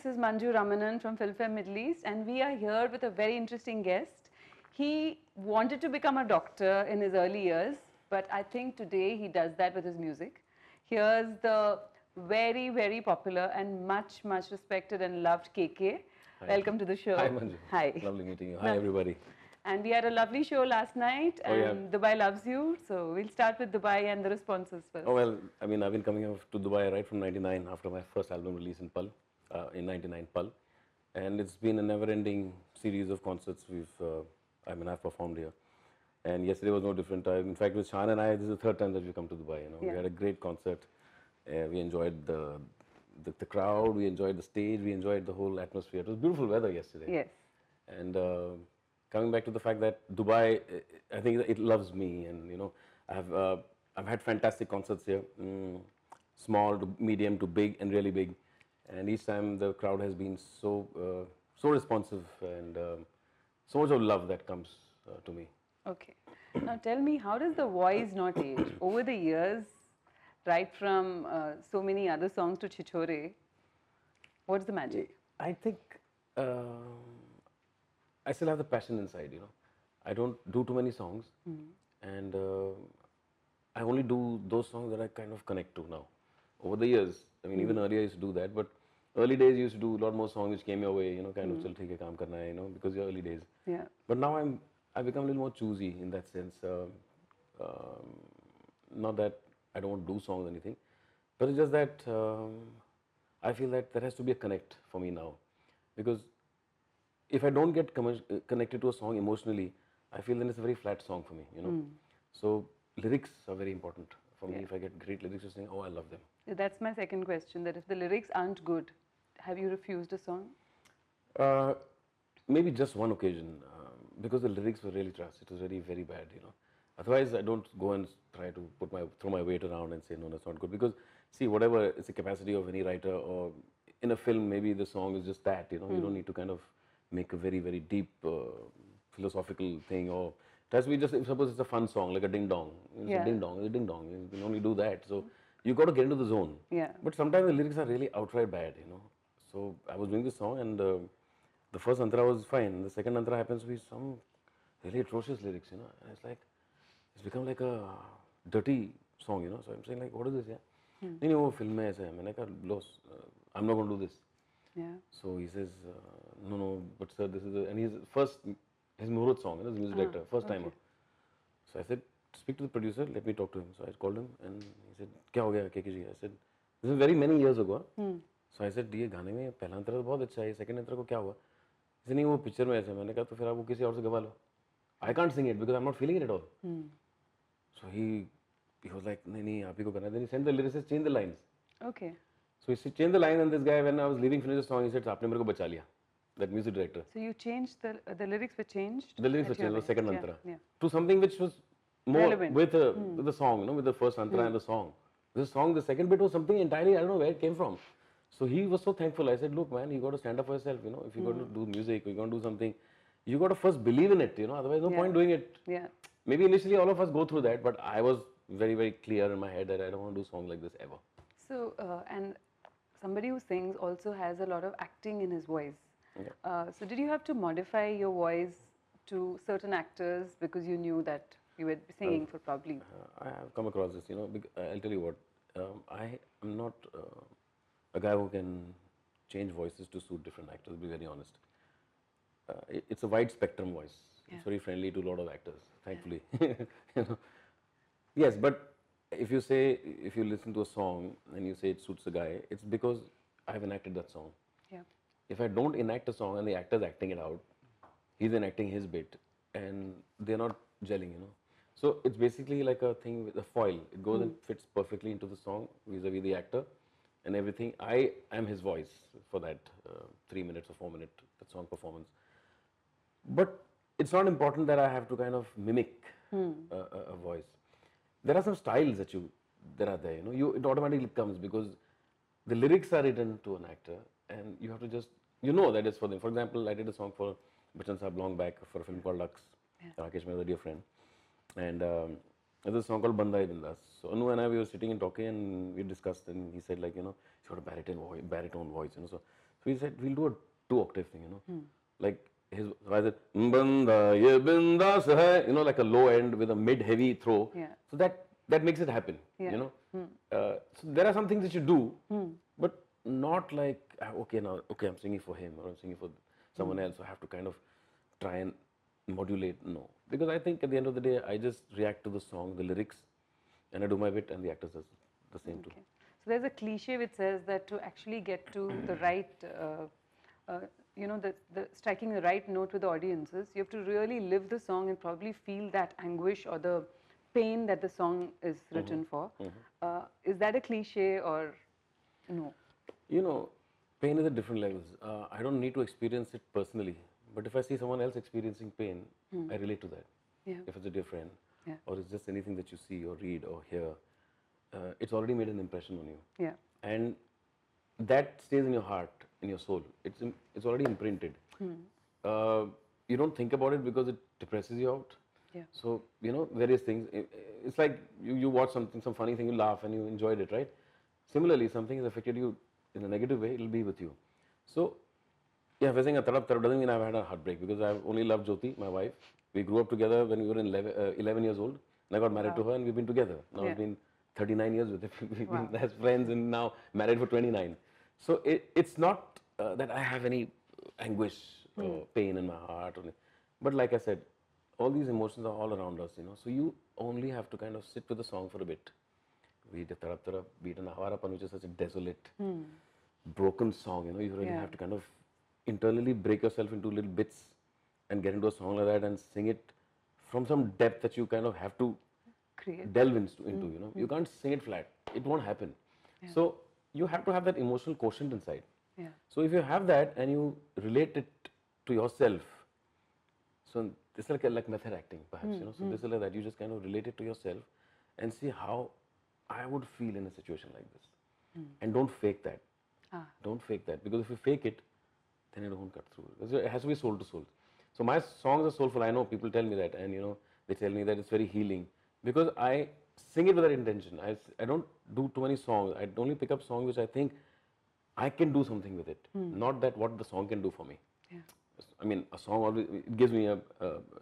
this is Manju Ramanan from Filmfare Middle East, and we are here with a very interesting guest. He wanted to become a doctor in his early years, but I think today he does that with his music. Here's the very, very popular and much, much respected and loved KK. Hi. Welcome to the show. Hi, Manju. Hi. Lovely meeting you. Hi, everybody. And we had a lovely show last night, and Dubai loves you. So we'll start with Dubai and the responses first. Oh, well, I mean, I've been coming to Dubai right from 99 after my first album release in Pal, in 99 Pal. And it's been a never-ending series of concerts I've performed here. And yesterday was no different. In fact, with Shaan and I, this is the third time that we come to Dubai. We had a great concert. We enjoyed the crowd, we enjoyed the stage, we enjoyed the whole atmosphere. It was beautiful weather yesterday. Yes. And coming back to the fact that Dubai, I think it loves me, and I've had fantastic concerts here, small to medium to big and really big, and each time the crowd has been so responsive and so much of love that comes to me. Okay. Now tell me, how does the voice not age? Over the years, right from so many other songs to Chichore, what's the magic? I think I still have the passion inside, I don't do too many songs, and I only do those songs that I kind of connect to now. Over the years, I mean, even earlier I used to do that, but early days you used to do a lot more songs which came your way, kind of, chal theek hai, kaam karna hai, because you're early days. Yeah. But now I've become a little more choosy in that sense. Not that I don't want to do songs or anything, but it's just that I feel that there has to be a connect for me now, because if I don't get connected to a song emotionally, I feel then it's a very flat song for me, So lyrics are very important for me. If I get great lyrics to sing, oh, I love them. That's my second question, that if the lyrics aren't good, have you refused a song? Maybe just one occasion, because the lyrics were really trash. It was very, very bad, Otherwise, I don't go and try to throw my weight around and say, no, that's not good. Because, see, whatever is the capacity of any writer, or in a film, maybe the song is just that, You don't need to kind of make a very, very deep philosophical thing, or it has to be just, suppose it's a fun song, like a ding-dong. It's a ding-dong, it's a ding-dong. You can only do that. So, you got to get into the zone. Yeah. But sometimes the lyrics are really outright bad, So, I was doing this song, and the first antara was fine. The second antara happens to be some really atrocious lyrics, And it's like, it's become like a dirty song, So I'm saying, like, what is this, नहीं वो film में ऐसा है. मैंने कहा, लो, I'm not going to do this. Yeah. So he says, no, but sir, this is and his Murat song, his music director, first timer. So I said, speak to the producer, let me talk to him. So I called him, and he said, क्या हो गया KK ji? I said, this is very many years ago. So I said, ये गाने में पहला अंतरा तो बहुत अच्छा है, सेकंड अंतरा को क्या हुआ? इसे नहीं वो पिक्चर में ऐसे. मैंने कहा तो फिर आप वो किसी और से गवा लो. I can't sing it because I'm not feeling it at all. So he was like, नहीं आप ही को करना. Then he sent the lyricist, change the lines. Okay. So he changed the line, and this guy, when I was leaving, finished the song, he said, आपने मेरे को बचा लिया. That music director. So you changed the lyrics were changed. The lyrics were changed, the second antara, yeah. to something which was more relevant with the song, with the first antara and the song. This song, the second bit was something entirely, I don't know where it came from. So he was so thankful. I said, look, man, you got to stand up for yourself. If you're going to do music, you're going to do something, you got to first believe in it. Otherwise, no point doing it. Yeah. Maybe initially all of us go through that, but I was very, very clear in my head that I don't want to do songs like this ever. So and somebody who sings also has a lot of acting in his voice. Yeah. So did you have to modify your voice to certain actors because you knew that you were singing for probably? I have come across this, I'll tell you what, I am not a guy who can change voices to suit different actors, to be very honest. It's a wide spectrum voice. Yeah. It's very friendly to a lot of actors, thankfully. Yeah. Yes, but if you listen to a song and you say it suits a guy, it's because I have enacted that song. Yeah. If I don't enact a song and the actor's acting it out, he's enacting his bit and they're not gelling, So it's basically like a thing with a foil. It goes and fits perfectly into the song vis-a-vis the actor and everything. I am his voice for that 3 minutes or 4 minute that song performance. But it's not important that I have to kind of mimic a voice. There are some styles that are there, it automatically comes because the lyrics are written to an actor and you have to just, that it's for them. For example, I did a song for Bachchan Saab long back for a film called Lux. Rakesh, my dear friend. And there's a song called Banda Hai Bindas. So Anu and I, we were sitting and talking and we discussed and he said like, he's got a baritone voice, So So we said we'll do a 2-octave thing, you know, like his rather banda ye bindas hai, you know, like a low end with a mid heavy throw. Yeah. So that makes it happen, Yeah. you know. So there are some things that you do, but not like okay now okay I'm singing for him or I'm singing for someone else. So I have to kind of try and modulate. No, because I think at the end of the day I just react to the song, the lyrics, and I do my bit, and the actors does the same too. Okay. So there's a cliche which says that to actually get to the right, you know, the striking the right note with the audiences, you have to really live the song and probably feel that anguish or the pain that the song is written for. Is that a cliche or no? You know, pain is at different levels. I don't need to experience it personally, but if I see someone else experiencing pain, I relate to that. Yeah. If it's a dear friend, Yeah. or it's just anything that you see or read or hear, it's already made an impression on you. Yeah. And that stays in your heart, in your soul. It's already imprinted. You don't think about it because it depresses you out. Yeah. So, you know, various things. It's like you watch something, some funny thing, you laugh and you enjoyed it, right? Similarly, something has affected you in a negative way, it'll be with you. So, yeah, if I sing a tarap tarap doesn't mean I've had a heartbreak, because I've only loved Jyoti, my wife. We grew up together when we were 11 years old. And I got married to her and we've been together. Now Yeah. it's been 39 years with her. We've Wow. been as friends and now married for 29. So it's not that I have any anguish or pain in my heart. But like I said, all these emotions are all around us, you know. So you only have to kind of sit with the song for a bit. We did Tarap Tarap, Beat and Havarapan, which is such a desolate, broken song, you know. You really Yeah. have to kind of internally break yourself into little bits and get into a song like that and sing it from some depth that you kind of have to Create. delve into, you know. You can't sing it flat. It won't happen. So you have to have that emotional quotient inside. Yeah. So if you have that and you relate it to yourself, so this is like method acting, perhaps, you know. So this is like that. You just kind of relate it to yourself and see how I would feel in a situation like this. And don't fake that. Don't fake that, because if you fake it, then it won't cut through. It has to be soul to soul. So my songs are soulful. I know people tell me that, and you know, they tell me that it's very healing because I sing it with that intention. I don't do too many songs. I only pick up songs which I think I can do something with it, not that what the song can do for me. Yeah. I mean, a song always it gives me a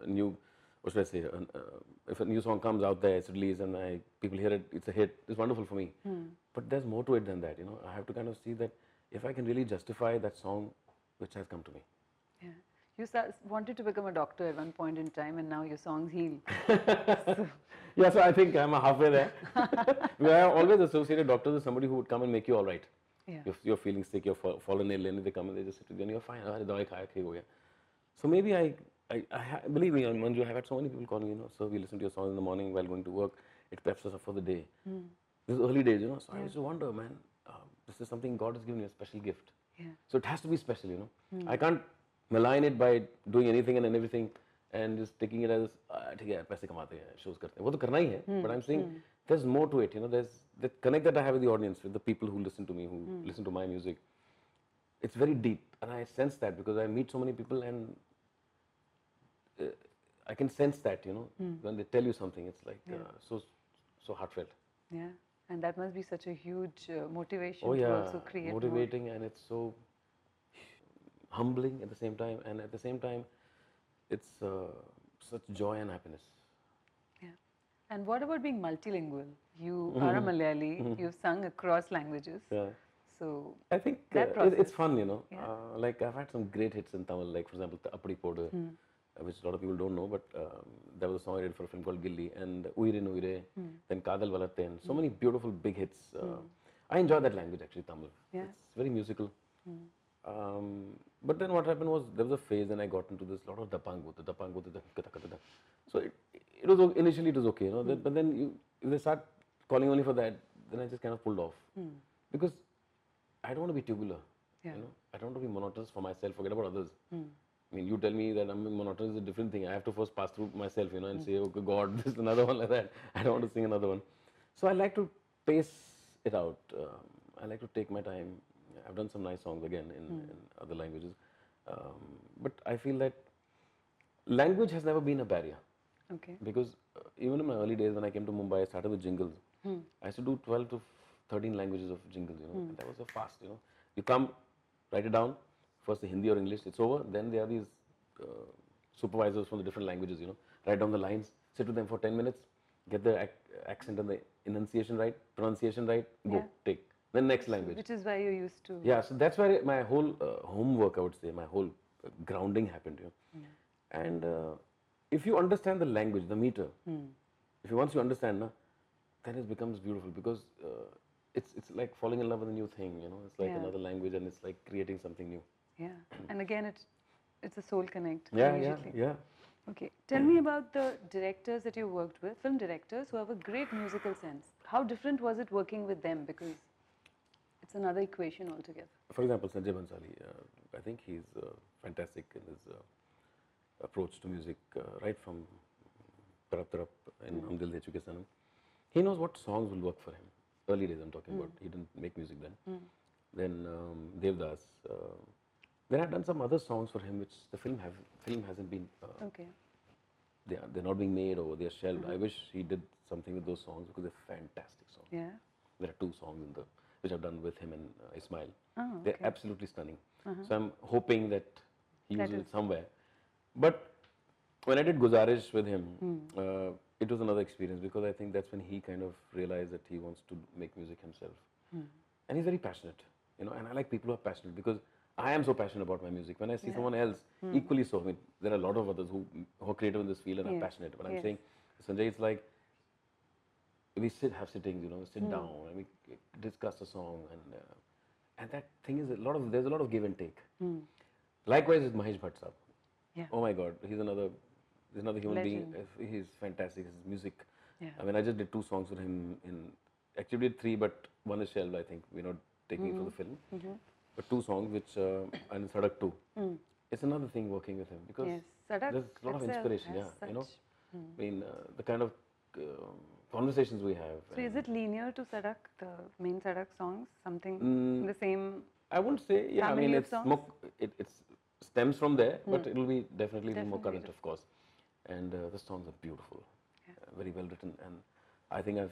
new, what should I say? If a new song comes out there, it's released, and people hear it, it's a hit. It's wonderful for me. But there's more to it than that. You know, I have to kind of see that if I can really justify that song which has come to me. Yeah. You wanted to become a doctor at one point in time, and now your songs heal. Yeah, so I think I'm halfway there. Because I have always associated doctors with somebody who would come and make you all right. Yeah. You're feeling sick, you're fallen ill, and they come and they just sit with you and you're fine. So maybe believe me, Manju, I've had so many people call me, you know, so we listen to your songs in the morning while going to work. It peps us up for the day. This is early days, you know, so I used to wonder, man, this is something God has given me, a special gift. Yeah. So it has to be special, you know. I can't malign it by doing anything and everything and just taking it as, ठीक है, पैसे कमाते हैं, shows करते हैं. वो तो करना ही है. But I'm saying there's more to it, you know. There's the connect that I have with the audience, with the people who listen to me, who listen to my music. It's very deep, and I sense that because I meet so many people, and I can sense that, you know, when they tell you something, it's like so heartfelt. Yeah. And that must be such a huge motivation Oh to yeah, also create motivating, and it's so humbling at the same time, and at the same time, it's such joy and happiness. Yeah. And what about being multilingual? You are a Malayali, you've sung across languages. Yeah. So I think that it's fun, you know. Yeah. Like I've had some great hits in Tamil, like for example, Appadi Podu, which a lot of people don't know, but that was a song I did for a film called Gilli, and Uire Nuire, then Kadal Valatten, so many beautiful big hits. I enjoy that language actually, Tamil. Yeah. It's very musical. But then what happened was there was a phase, and I got into this lot of dapangu. So it was initially it was okay, you know. But then if they start calling only for that, then I just kind of pulled off because I don't want to be tubular. Yeah. You know, I don't want to be monotonous for myself. Forget about others. I mean, you tell me that I'm monotonous is a different thing. I have to first pass through myself, you know, and say, okay, God, this is another one like that. I don't want to sing another one. So I like to pace it out. I like to take my time. I've done some nice songs again in other languages. But I feel that language has never been a barrier. Okay. Because even in my early days when I came to Mumbai, I started with jingles. I used to do 12 to 13 languages of jingles, you know. And that was so fast, you know. You come write it down, first the Hindi or English, it's over. Then there are these supervisors from the different languages, write down the lines, sit with them for 10 minutes, get the accent and the enunciation right, pronunciation right, go, take. Then next language. Which is why you're used to. Yeah, so that's where my whole homework, I would say, my whole grounding happened. And if you understand the language, the meter, if once you understand, then it becomes beautiful because it's like falling in love with a new thing. It's like another language, and it's like creating something new. Yeah, and again, it's a soul connect. Yeah. Okay, tell me about the directors that you worked with, film directors who have a great musical sense. How different was it working with them? Because it's another equation altogether. For example, Sanjay Bhansali, I think he's fantastic in his approach to music, right from Tarap Tarap and Hum Dil De Chuke Sanam. He knows what songs will work for him. Early days I'm talking about. He didn't make music then. Then Devdas. Then I've done some other songs for him which the film hasn't been, they're not being made or they're shelved. I wish he did something with those songs because they're fantastic songs. Yeah. There are 2 songs which I've done with him and Ismail. Oh, they're absolutely stunning. So I'm hoping that he uses it somewhere. But when I did Guzarish with him, it was another experience because I think that's when he kind of realized that he wants to make music himself. And he's very passionate, and I like people who are passionate because I am so passionate about my music. When I see someone else equally so, I mean, there are a lot of others who are creative in this field and are passionate. But I'm saying, Sanjay, it's like we have sittings, sit down and we discuss a song, and that thing is there's a lot of give and take. Likewise with Mahesh Bhatt Sahab. Yeah. Oh my God, he's another human being. He's fantastic. His music. Yeah. I mean, I just did 2 songs with him. Actually did 3, but one is shelved. I think we're not taking it for the film. But 2 songs, which and Sadak 2. It's another thing working with him because there's a lot of inspiration. I mean, the kind of conversations we have. So is it linear to Sadak, the main Sadak songs? Something the same? I wouldn't say. Yeah, I mean, it's stems from there, but it will be definitely more current, of course. And the songs are beautiful, very well written, and I think I've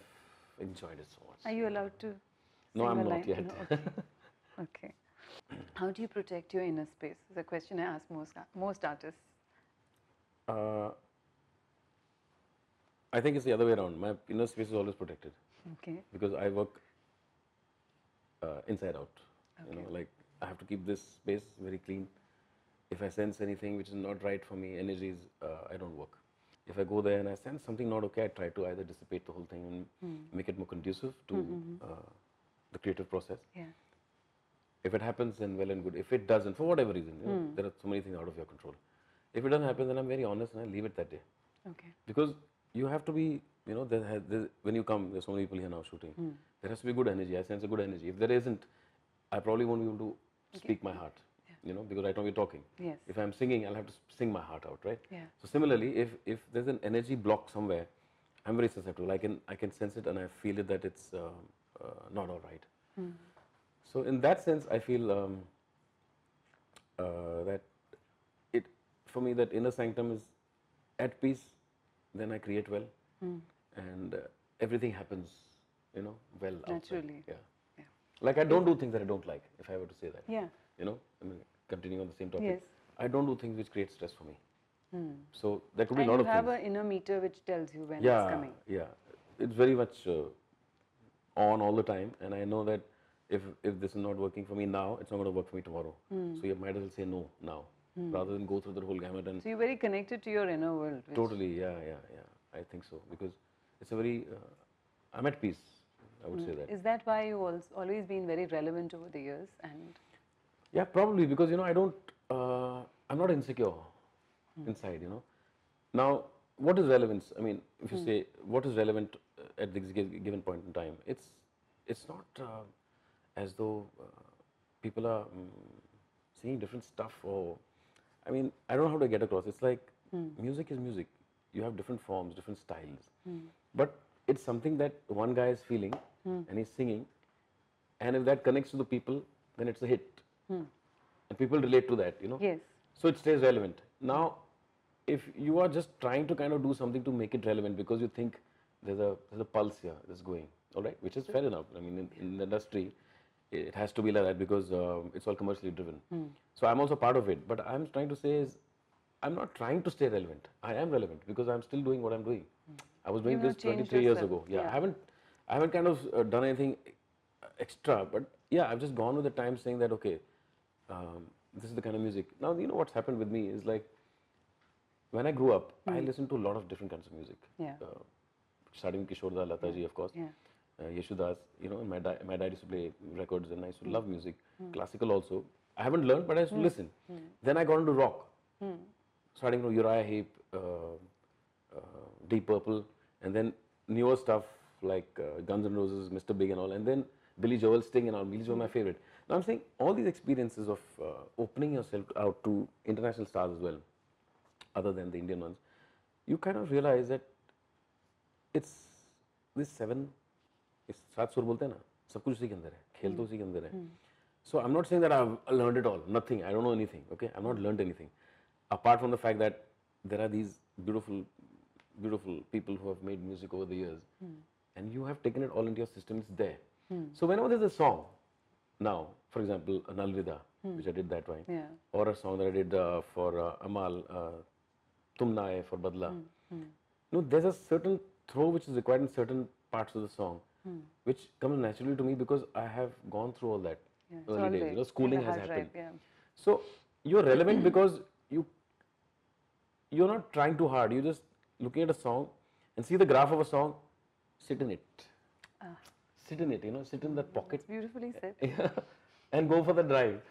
enjoyed it so much. Are you allowed to? No, I'm not yet. No, okay. How do you protect your inner space? It's a question I ask most artists. I think it's the other way around. My inner space is always protected. Okay. Because I work inside out. Like I have to keep this space very clean. If I sense anything which is not right for me, energies, I don't work. If I go there and I sense something not okay, I try to either dissipate the whole thing and make it more conducive to the creative process. Yeah. If it happens, then well and good. If it doesn't, for whatever reason, there are so many things out of your control. If it doesn't happen, then I'm very honest and I leave it that day. Okay. Because you have to be, when you come, there's so many people here now shooting. There has to be good energy. I sense a good energy. If there isn't, I probably won't be able to speak my heart. Because right now we're talking. Yes. If I'm singing, I'll have to sing my heart out, right? Yeah. So similarly, if there's an energy block somewhere, I'm very susceptible. I can sense it and I feel it that it's not all right. So in that sense, I feel that for me, that inner sanctum is at peace. Then I create well, and everything happens, well naturally. Outside. Yeah. Like I don't do things that I don't like. If I were to say that. Yeah. I mean, continuing on the same topic. Yes. I don't do things which create stress for me. So there could be a and lot of you things. have an inner meter which tells you when it's coming. Yeah, it's very much on all the time, and I know that if this is not working for me now, it's not going to work for me tomorrow. So you might as well say no now, rather than go through the whole gamut. And so you're very connected to your inner world. Totally, yeah. I think so because it's a very I'm at peace. I would say that. Is that why you've always been very relevant over the years? And yeah, probably because I don't. I'm not insecure inside. Now, what is relevance? I mean, if you say what is relevant at this given point in time, it's not as though people are seeing different stuff or. I mean, I don't know how to get across. It's like music is music. You have different forms, different styles, but it's something that one guy is feeling and he's singing, and if that connects to the people, then it's a hit. And people relate to that, Yes. So it stays relevant. Now, if you are just trying to kind of do something to make it relevant because you think there's a pulse here that's going, all right, which is fair enough. I mean, in the industry, it has to be like that because it's all commercially driven. So I'm also part of it. But I'm trying to say is, I'm not trying to stay relevant. I am relevant because I'm still doing what I'm doing. I was doing You've this not changed 23 years yourself. ago. Yeah, Yeah. I haven't kind of done anything extra. But yeah, I've just gone with the time, saying that okay, this is the kind of music. Now you know what's happened with me is like when I grew up, I listened to a lot of different kinds of music. Yeah. Starting with Kishore Da, Lata ji, of course. Yeah. Yeshudas, you know, my dad used to play records and I used to love music. Classical also. I haven't learned, but I used to listen. Then I got into rock. Starting from Uriah Heep, Deep Purple, and then newer stuff like Guns N' Roses, Mr. Big and all, and then Billy Joel, Sting and all. Billy Joel, my favorite. Now I'm saying all these experiences of opening yourself out to international stars as well, other than the Indian ones, you kind of realize that it's this seven, इस सात सुर बोलते हैं ना, सब कुछ उसी के अंदर है, खेल तो उसी के अंदर है. So I'm not saying that I've learned it all. Nothing. I don't know anything. Okay, I've not learned anything, apart from the fact that there are these beautiful, beautiful people who have made music over the years, and you have taken it all into your system. It's there. So whenever there's a song, now, for example, Nalvida, which I did that way, Yeah. or a song that I did for Amal, Tum Na Aaye for Badla. No, there's a certain throw which is required in certain parts of the song, which comes naturally to me because I have gone through all that Yeah, it's early all days. there. You know, schooling The has hard happened. drive, yeah. So you're relevant because you're not trying too hard. You're just looking at a song and see the graph of a song, sit in it. Sit in it, you know, sit in that pocket. It's beautifully said. Yeah, and go for the drive.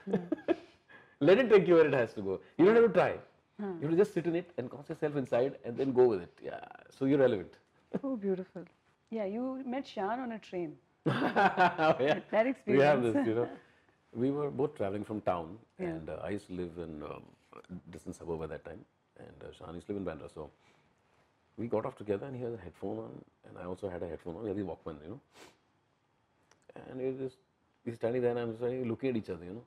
Let it take you where it has to go. You don't have to try. You have to just sit in it and cause yourself inside and then go with it. Yeah, so you're relevant. Oh, beautiful. Yeah, you met Shaan on a train. Yeah. That experience. We have this, you know. We were both traveling from town, Yeah. and I used to live in a distant suburb at that time, and Shaan used to live in Bandra. So we got off together, and he had a headphone on, and I also had a headphone on. We had the Walkman, you know. And he's standing there, and I'm just looking at each other, you know.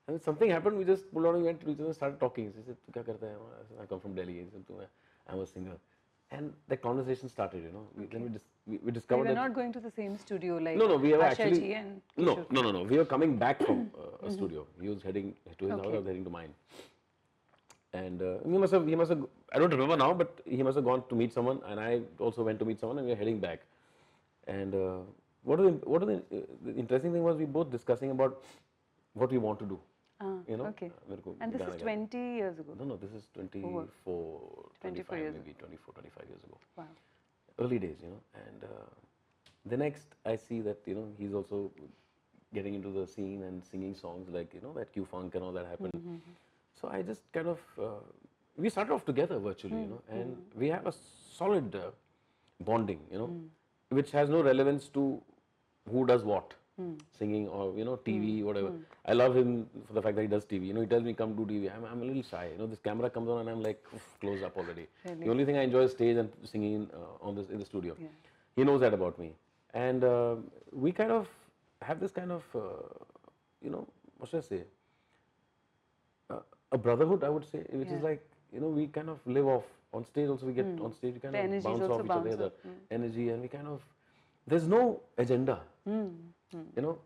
And something happened. We just pulled out and went to each other and started talking. He said, "Tu kya karta hai?" I said, "I come from Delhi." He said, "I'm a singer." And the conversation started, you know. We We discovered were that. not going to the same studio like No, we were Asha actually ji and no, Kishore. no, no, no. We were coming back from a studio. He was heading to his house. Okay. I was heading to mine. And he must have. I don't remember now, but he must have gone to meet someone, and I also went to meet someone, and we were heading back. And the interesting thing was we both discussing about what we want to do. You know. Okay. मेरे को And this गाना is गाना. 20 years ago. No, this is 24, 25, years maybe 24, 25 years ago. Wow. Early days, you know. And the next I see that, you know, he's also getting into the scene and singing songs like, you know, that Q Funk and all that happened. So I just kind of, we started off together virtually, you know, and we have a solid bonding, you know, which has no relevance to who does what. Singing or, you know, TV, whatever. I love him for the fact that he does TV. You know, he tells me, come do TV. I'm a little shy. You know, this camera comes on and I'm like, close up already. Really? The only thing I enjoy is stage and singing in the studio. Yeah. He knows that about me. And we kind of have this kind of, you know, what should I say? A brotherhood, I would say, which is like, you know, we kind of live off. On stage also, we get on stage, we kind The of energies bounce also off each bounce other, off. the energy, and we kind of, there's no agenda. You know,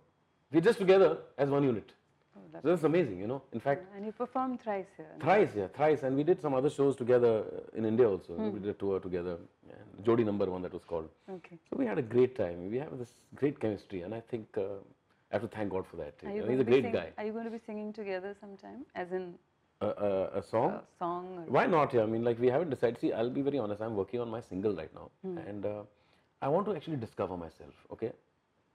we're just together as one unit. Oh, that's So that's amazing, you know. In fact, And you performed thrice here. thrice, and we did some other shows together in India also. We did a tour together, and Jodi Number One that was called. Okay. So we had a great time. We have this great chemistry, and I think I have to thank God for that. Are you He's going a to be great guy. Are you going to be singing together sometime? As in A song? a song? Or Why not? Yeah, I mean, like we haven't decided. See, I'll be very honest. I'm working on my single right now, and I want to actually discover myself. Okay,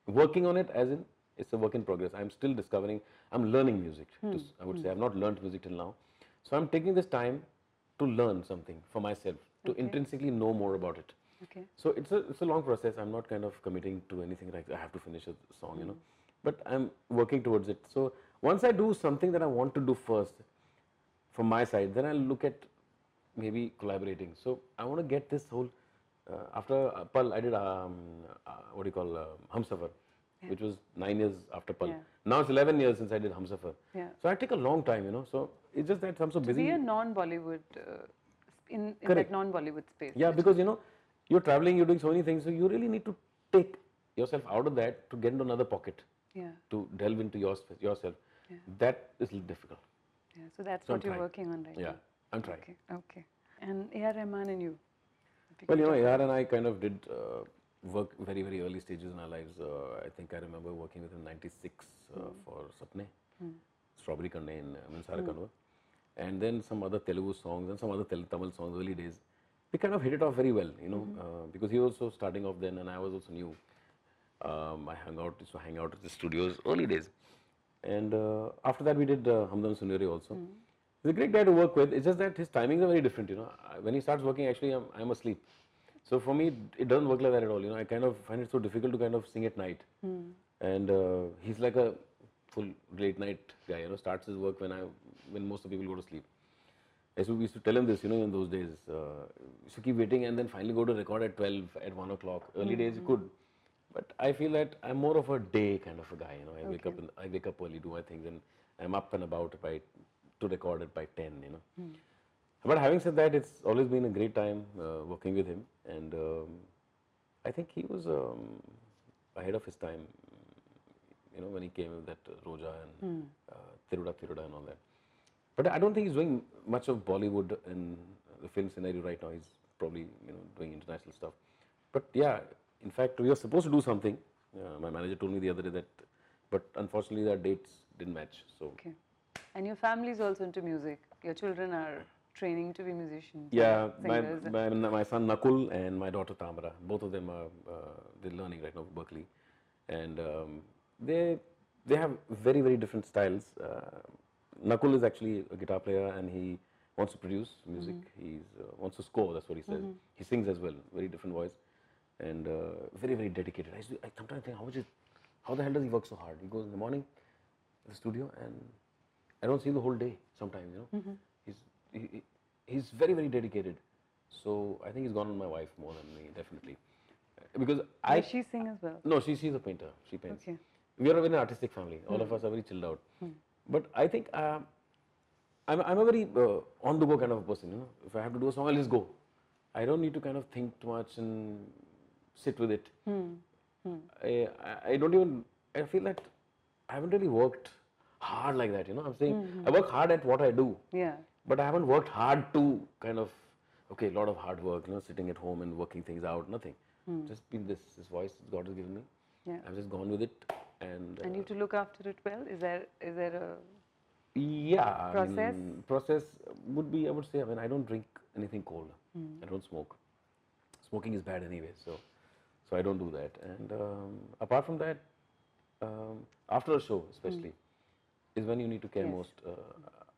working on it as in it's a work in progress. I'm still discovering. I'm learning music. I would say I've not learned music till now, so I'm taking this time to learn something for myself, to intrinsically know more about it. Okay. So it's a long process. I'm not kind of committing to anything like I have to finish a song, you know, but I'm working towards it. So once I do something that I want to do first, from my side, then I'll look at maybe collaborating. So I want to get this whole. After Pal, I did what do you call Humsafar, which was 9 years after Pal. Yeah. Now it's 11 years since I did Humsafar. Yeah. So I take a long time, you know. So it's just that I'm so busy. Be a non-Bollywood in Correct. that non-Bollywood space. Yeah, because you know, you're traveling, you're doing so many things, so you really need to take yourself out of that to get into another pocket. Yeah. to delve into yourself, Yeah. that is a little difficult. Yeah. So that's So I'm what you're trying. working on right Yeah, now. I'm trying. Okay. Okay. And A.R. Rahman and you. If you Well, can talk AR about. and I kind of did work very, very early stages in our lives. I think I remember working with him in '96 for Sapne, Strawberry Kanne in Minsara Kanva, and then some other Telugu songs and some other Tamil songs early days. We kind of hit it off very well, because he was also starting off then and I was also new. I used to hang out at the studios early days. And after that, we did Hamdan Suneri also. He's a great guy to work with. It's just that his timings are very different. When he starts working, actually, I'm asleep. So for me, it doesn't work like that at all. I kind of find it so difficult to kind of sing at night. And he's like a full late night guy. Starts his work when most of the people go to sleep. We used to tell him this, in those days. You should keep waiting and then finally go to record at 12, at 1 o'clock. Early days you could. But I feel that I'm more of a day kind of a guy. I wake up early, do my things, and I'm up and about to record it by 10. But having said that, it's always been a great time working with him, and I think he was ahead of his time. When he came with that Roja and Tiruda and all that. But I don't think he's doing much of Bollywood in the film scenario right now. He's probably doing international stuff. But yeah, in fact, we were supposed to do something. My manager told me the other day that, but unfortunately, our dates didn't match. So Okay. And your family is also into music. Your children are training to be musicians. yeah, Singers. my son Nakul and my daughter Tamara, both of them are they're learning right now at Berkeley, and they have very, very different styles. Nakul is actually a guitar player and he wants to produce music. He wants to score. That's what he says. He sings as well. Very different voice, and very, very dedicated. I sometimes think how the hell does he work so hard? He goes in the morning to the studio and I don't see him the whole day. Sometimes he's very, very dedicated. So I think he's gone on my wife more than me, definitely. Because Does she sing as well? No, she's a painter. She paints. Okay. We are a very artistic family. All of us are very chilled out. But I think I'm a very on the go kind of a person. If I have to do a song, I'll just go. I don't need to kind of think too much and sit with it. I don't even. I feel that I haven't really worked hard like that. I'm saying I work hard at what I do. Yeah. But I haven't worked hard to kind of a lot of hard work. Sitting at home and working things out. Nothing. Just been this voice God has given me. Yeah. I've just gone with it. And you have to look after it well. Is there a yeah, process? Process would be, I would say, I don't drink anything cold. I don't smoke. Smoking is bad anyway, so I don't do that. And apart from that, after a show especially, is when you need to care most.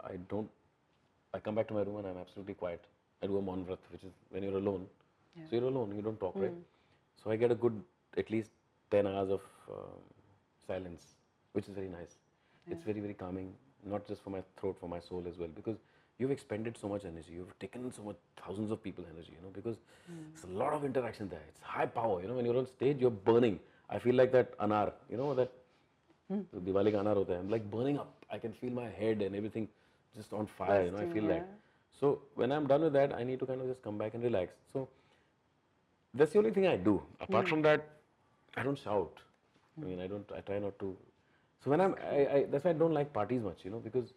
I come back to my room and I'm absolutely quiet. I do a Maun Vrat, which is when you're alone. Yeah. So you're alone, you don't talk, right? So I get a good, at least 10 hours of silence, which is very nice. Yeah. It's very, very calming, not just for my throat, for my soul as well, because you've expended so much energy, you've taken so much, thousands of people's energy, because it's a lot of interaction there. It's high power, when you're on stage, you're burning. I feel like that anar, that Diwali ka anar hota hai. I'm like burning up. I can feel my head and everything just on fire, I feel that. So when I'm done with that, I need to kind of just come back and relax. So that's the only thing I do. Apart from that, I don't shout. I try not to. So when that's why I don't like parties much, because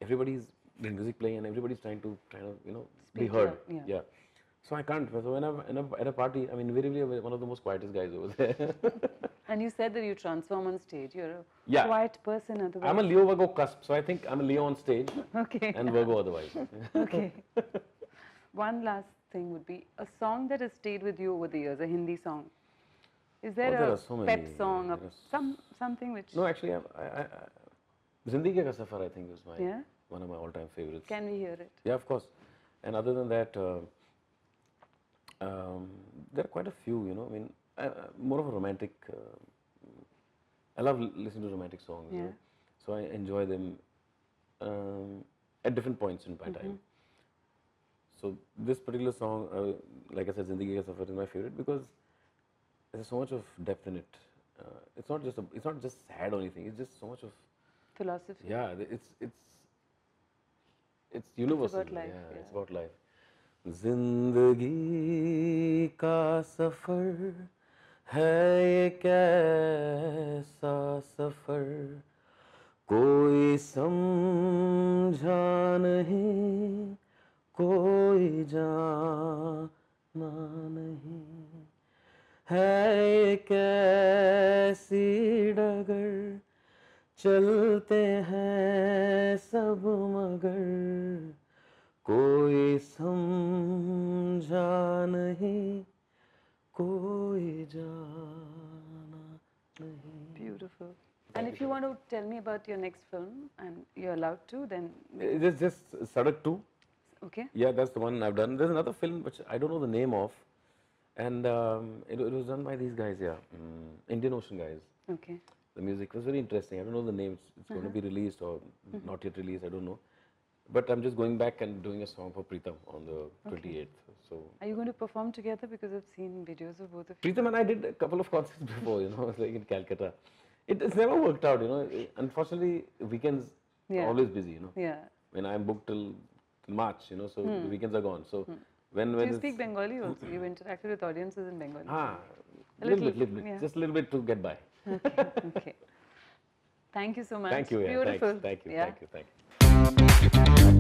everybody's doing music playing and everybody's trying to be heard. Yeah. So I can't. So when I'm at a party, invariably I'm one of the most quietest guys over there. And you said that you transform on stage. You're a quiet person otherwise. I'm a Leo Virgo cusp, so I think I'm a Leo on stage. Okay. And Virgo otherwise. Okay. One last thing would be a song that has stayed with you over the years, a Hindi song. Is there there a are so many. pep song, something which... No, actually, Zindagi Ka Safar, I think, is one of my all-time favorites. Can we hear it? Yeah, of course. And other than that, there are quite a few, more of a romantic, I love listening to romantic songs, so I enjoy them at different points in my time. So this particular song, like I said, Zindagi Ka Safar is my favorite because there's so much of depth in it. It's not just sad or anything. It's just so much of philosophy. Yeah, it's universal. It's about life. Yeah, it's about life. जिंदगी का सफर है ये कैसा सफर कोई समझा नहीं कोई जाना नहीं है ये कैसी डगर चलते हैं सब मगर कोई समझा नहीं कोई जाना नहीं. Beautiful. And if you want to tell me about your next film, and you're allowed to, then It's just Sadak 2. okay. Yeah, that's the one I've done. There's another film which I don't know the name of, and it was done by these guys, yeah, Indian Ocean guys. Okay. The music was very interesting. I don't know the name. It's going to be released or not yet released. I don't know. But I'm just going back and doing a song for Preetham on the 28th. So Are you going to perform together? Because I've seen videos of both of you. Preetham and I did a couple of concerts before, you know, like in Calcutta. It's never worked out, you know. Unfortunately, weekends are Yeah. always busy, you know. Yeah. When I'm booked till March, you know, so the weekends are gone. So when So you it's speak Bengali also. You've interacted with audiences in Bengali. a little bit, yeah. just a little bit to get by. Okay. Okay. Thank you so much. Thank you, yeah, Beautiful. thanks. Thank you, Yeah. thank you.